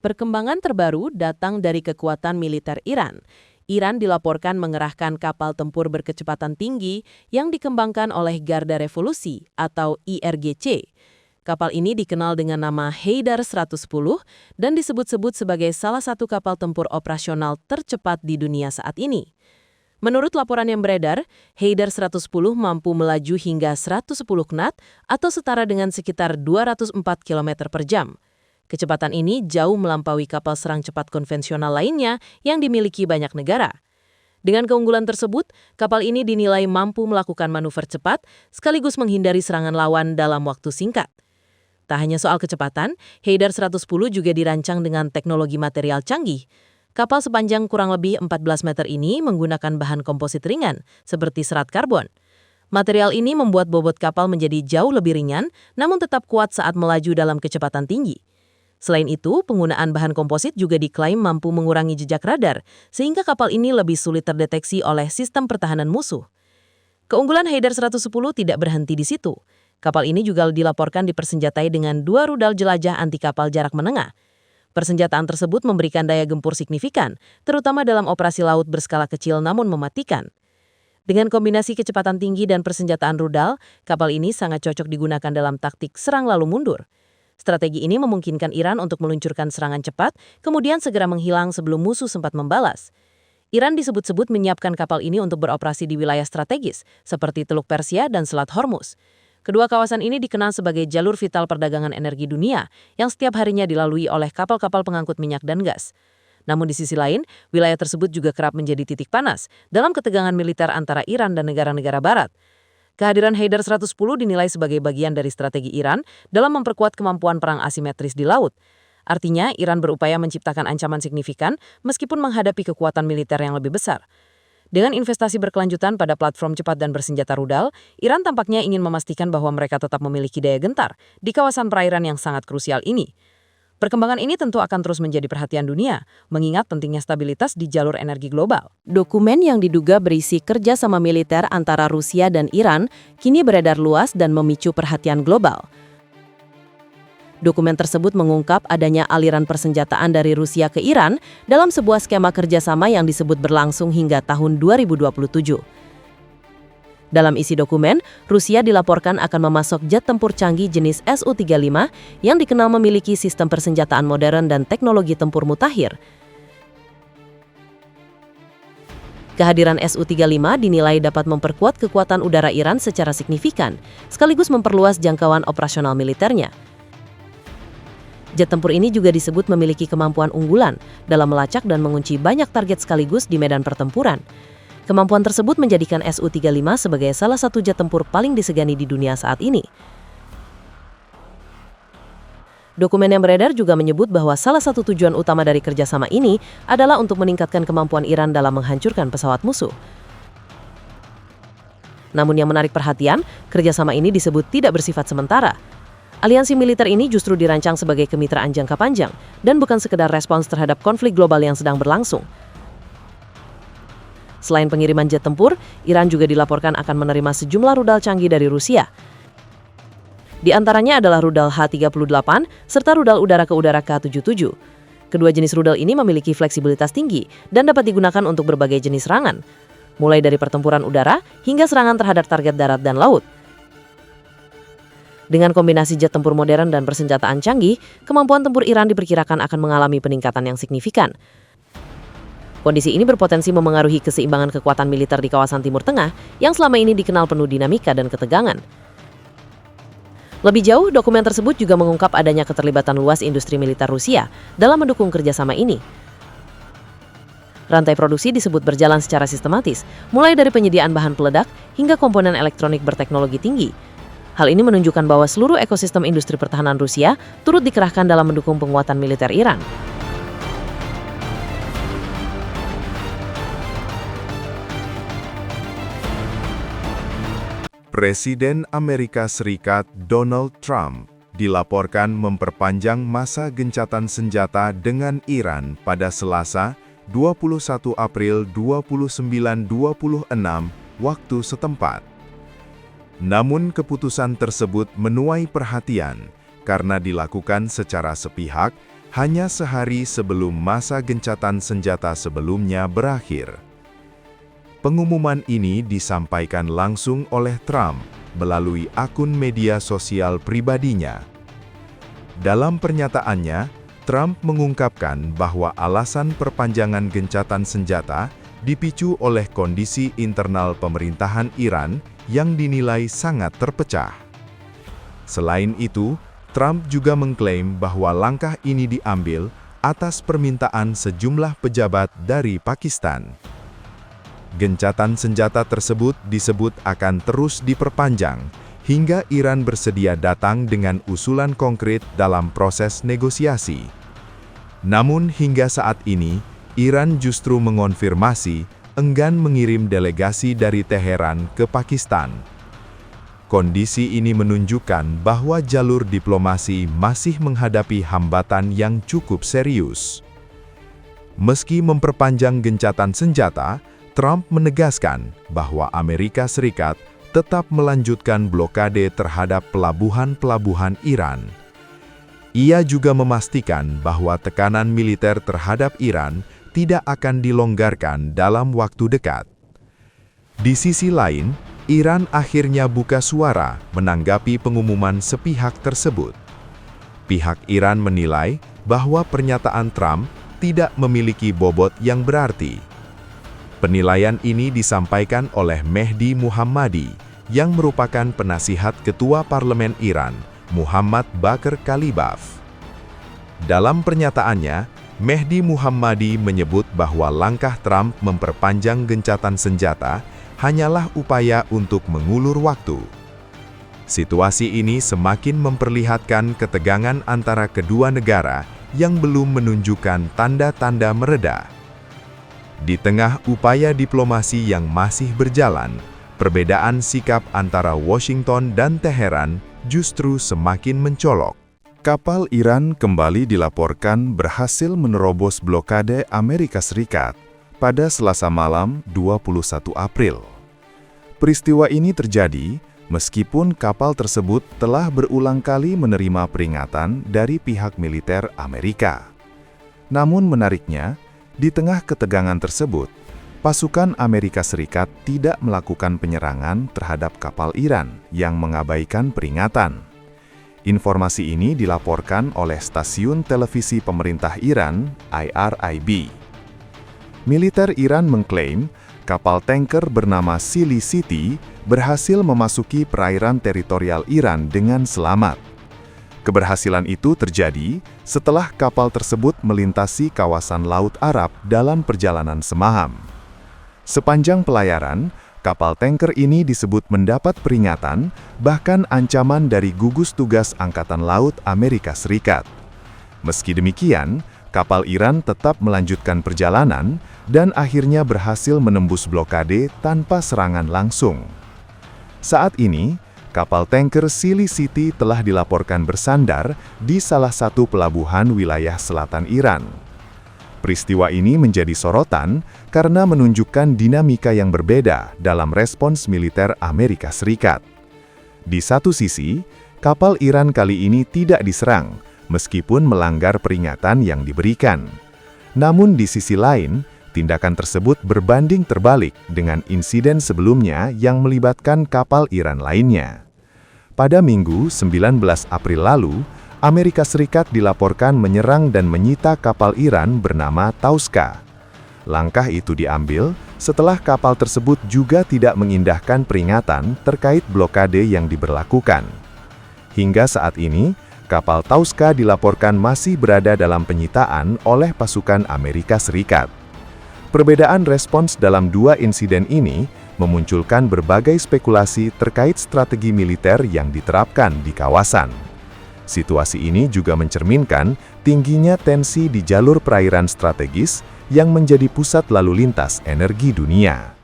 Perkembangan terbaru datang dari kekuatan militer Iran. Iran dilaporkan mengerahkan kapal tempur berkecepatan tinggi yang dikembangkan oleh Garda Revolusi atau IRGC. Kapal ini dikenal dengan nama Haydar 110 dan disebut-sebut sebagai salah satu kapal tempur operasional tercepat di dunia saat ini. Menurut laporan yang beredar, Haydar 110 mampu melaju hingga 110 knot atau setara dengan sekitar 204 km per jam. Kecepatan ini jauh melampaui kapal serang cepat konvensional lainnya yang dimiliki banyak negara. Dengan keunggulan tersebut, kapal ini dinilai mampu melakukan manuver cepat sekaligus menghindari serangan lawan dalam waktu singkat. Tak hanya soal kecepatan, Haydar 110 juga dirancang dengan teknologi material canggih. Kapal sepanjang kurang lebih 14 meter ini menggunakan bahan komposit ringan, seperti serat karbon. Material ini membuat bobot kapal menjadi jauh lebih ringan, namun tetap kuat saat melaju dalam kecepatan tinggi. Selain itu, penggunaan bahan komposit juga diklaim mampu mengurangi jejak radar, sehingga kapal ini lebih sulit terdeteksi oleh sistem pertahanan musuh. Keunggulan Haydar 110 tidak berhenti di situ. Kapal ini juga dilaporkan dipersenjatai dengan 2 rudal jelajah anti kapal jarak menengah. Persenjataan tersebut memberikan daya gempur signifikan, terutama dalam operasi laut berskala kecil namun mematikan. Dengan kombinasi kecepatan tinggi dan persenjataan rudal, kapal ini sangat cocok digunakan dalam taktik serang lalu mundur. Strategi ini memungkinkan Iran untuk meluncurkan serangan cepat, kemudian segera menghilang sebelum musuh sempat membalas. Iran disebut-sebut menyiapkan kapal ini untuk beroperasi di wilayah strategis, seperti Teluk Persia dan Selat Hormuz. Kedua kawasan ini dikenal sebagai jalur vital perdagangan energi dunia, yang setiap harinya dilalui oleh kapal-kapal pengangkut minyak dan gas. Namun di sisi lain, wilayah tersebut juga kerap menjadi titik panas dalam ketegangan militer antara Iran dan negara-negara barat. Kehadiran Haydar 110 dinilai sebagai bagian dari strategi Iran dalam memperkuat kemampuan perang asimetris di laut. Artinya, Iran berupaya menciptakan ancaman signifikan meskipun menghadapi kekuatan militer yang lebih besar. Dengan investasi berkelanjutan pada platform cepat dan bersenjata rudal, Iran tampaknya ingin memastikan bahwa mereka tetap memiliki daya gentar di kawasan perairan yang sangat krusial ini. Perkembangan ini tentu akan terus menjadi perhatian dunia, mengingat pentingnya stabilitas di jalur energi global. Dokumen yang diduga berisi kerjasama militer antara Rusia dan Iran kini beredar luas dan memicu perhatian global. Dokumen tersebut mengungkap adanya aliran persenjataan dari Rusia ke Iran dalam sebuah skema kerjasama yang disebut berlangsung hingga tahun 2027. Dalam isi dokumen, Rusia dilaporkan akan memasok jet tempur canggih jenis Su-35 yang dikenal memiliki sistem persenjataan modern dan teknologi tempur mutakhir. Kehadiran Su-35 dinilai dapat memperkuat kekuatan udara Iran secara signifikan, sekaligus memperluas jangkauan operasional militernya. Jet tempur ini juga disebut memiliki kemampuan unggulan dalam melacak dan mengunci banyak target sekaligus di medan pertempuran. Kemampuan tersebut menjadikan Su-35 sebagai salah satu jet tempur paling disegani di dunia saat ini. Dokumen yang beredar juga menyebut bahwa salah satu tujuan utama dari kerjasama ini adalah untuk meningkatkan kemampuan Iran dalam menghancurkan pesawat musuh. Namun yang menarik perhatian, kerjasama ini disebut tidak bersifat sementara. Aliansi militer ini justru dirancang sebagai kemitraan jangka panjang dan bukan sekedar respons terhadap konflik global yang sedang berlangsung. Selain pengiriman jet tempur, Iran juga dilaporkan akan menerima sejumlah rudal canggih dari Rusia. Di antaranya adalah rudal H-38 serta rudal udara-ke-udara K-77. Kedua jenis rudal ini memiliki fleksibilitas tinggi dan dapat digunakan untuk berbagai jenis serangan, mulai dari pertempuran udara hingga serangan terhadap target darat dan laut. Dengan kombinasi jet tempur modern dan persenjataan canggih, kemampuan tempur Iran diperkirakan akan mengalami peningkatan yang signifikan. Kondisi ini berpotensi memengaruhi keseimbangan kekuatan militer di kawasan Timur Tengah yang selama ini dikenal penuh dinamika dan ketegangan. Lebih jauh, dokumen tersebut juga mengungkap adanya keterlibatan luas industri militer Rusia dalam mendukung kerjasama ini. Rantai produksi disebut berjalan secara sistematis, mulai dari penyediaan bahan peledak hingga komponen elektronik berteknologi tinggi. Hal ini menunjukkan bahwa seluruh ekosistem industri pertahanan Rusia turut dikerahkan dalam mendukung penguatan militer Iran. Presiden Amerika Serikat Donald Trump dilaporkan memperpanjang masa gencatan senjata dengan Iran pada Selasa, 21 April 2926 waktu setempat. Namun keputusan tersebut menuai perhatian karena dilakukan secara sepihak hanya sehari sebelum masa gencatan senjata sebelumnya berakhir. Pengumuman ini disampaikan langsung oleh Trump melalui akun media sosial pribadinya. Dalam pernyataannya, Trump mengungkapkan bahwa alasan perpanjangan gencatan senjata dipicu oleh kondisi internal pemerintahan Iran yang dinilai sangat terpecah. Selain itu, Trump juga mengklaim bahwa langkah ini diambil atas permintaan sejumlah pejabat dari Pakistan. Gencatan senjata tersebut disebut akan terus diperpanjang hingga Iran bersedia datang dengan usulan konkret dalam proses negosiasi. Namun hingga saat ini, Iran justru mengonfirmasi enggan mengirim delegasi dari Teheran ke Pakistan. Kondisi ini menunjukkan bahwa jalur diplomasi masih menghadapi hambatan yang cukup serius. Meski memperpanjang gencatan senjata, Trump menegaskan bahwa Amerika Serikat tetap melanjutkan blokade terhadap pelabuhan-pelabuhan Iran. Ia juga memastikan bahwa tekanan militer terhadap Iran tidak akan dilonggarkan dalam waktu dekat. Di sisi lain, Iran akhirnya buka suara menanggapi pengumuman sepihak tersebut. Pihak Iran menilai bahwa pernyataan Trump tidak memiliki bobot yang berarti. Penilaian ini disampaikan oleh Mehdi Muhammadi, yang merupakan penasihat Ketua Parlemen Iran, Muhammad Bakr Kalibaf. Dalam pernyataannya, Mehdi Muhammadi menyebut bahwa langkah Trump memperpanjang gencatan senjata hanyalah upaya untuk mengulur waktu. Situasi ini semakin memperlihatkan ketegangan antara kedua negara yang belum menunjukkan tanda-tanda mereda. Di tengah upaya diplomasi yang masih berjalan, perbedaan sikap antara Washington dan Teheran justru semakin mencolok. Kapal Iran kembali dilaporkan berhasil menerobos blokade Amerika Serikat pada Selasa malam 21 April. Peristiwa ini terjadi meskipun kapal tersebut telah berulang kali menerima peringatan dari pihak militer Amerika. Namun menariknya, di tengah ketegangan tersebut, pasukan Amerika Serikat tidak melakukan penyerangan terhadap kapal Iran yang mengabaikan peringatan. Informasi ini dilaporkan oleh stasiun televisi pemerintah Iran, IRIB. Militer Iran mengklaim kapal tanker bernama Silly City berhasil memasuki perairan teritorial Iran dengan selamat. Keberhasilan itu terjadi setelah kapal tersebut melintasi kawasan Laut Arab dalam perjalanan semalam. Sepanjang pelayaran, kapal tanker ini disebut mendapat peringatan, bahkan ancaman dari gugus tugas Angkatan Laut Amerika Serikat. Meski demikian, kapal Iran tetap melanjutkan perjalanan dan akhirnya berhasil menembus blokade tanpa serangan langsung. Saat ini, kapal tanker Silly City telah dilaporkan bersandar di salah satu pelabuhan wilayah selatan Iran. Peristiwa ini menjadi sorotan karena menunjukkan dinamika yang berbeda dalam respons militer Amerika Serikat. Di satu sisi, kapal Iran kali ini tidak diserang, meskipun melanggar peringatan yang diberikan. Namun di sisi lain, tindakan tersebut berbanding terbalik dengan insiden sebelumnya yang melibatkan kapal Iran lainnya. Pada Minggu 19 April lalu, Amerika Serikat dilaporkan menyerang dan menyita kapal Iran bernama Tauska. Langkah itu diambil setelah kapal tersebut juga tidak mengindahkan peringatan terkait blokade yang diberlakukan. Hingga saat ini, kapal Tauska dilaporkan masih berada dalam penyitaan oleh pasukan Amerika Serikat. Perbedaan respons dalam dua insiden ini memunculkan berbagai spekulasi terkait strategi militer yang diterapkan di kawasan. Situasi ini juga mencerminkan tingginya tensi di jalur perairan strategis yang menjadi pusat lalu lintas energi dunia.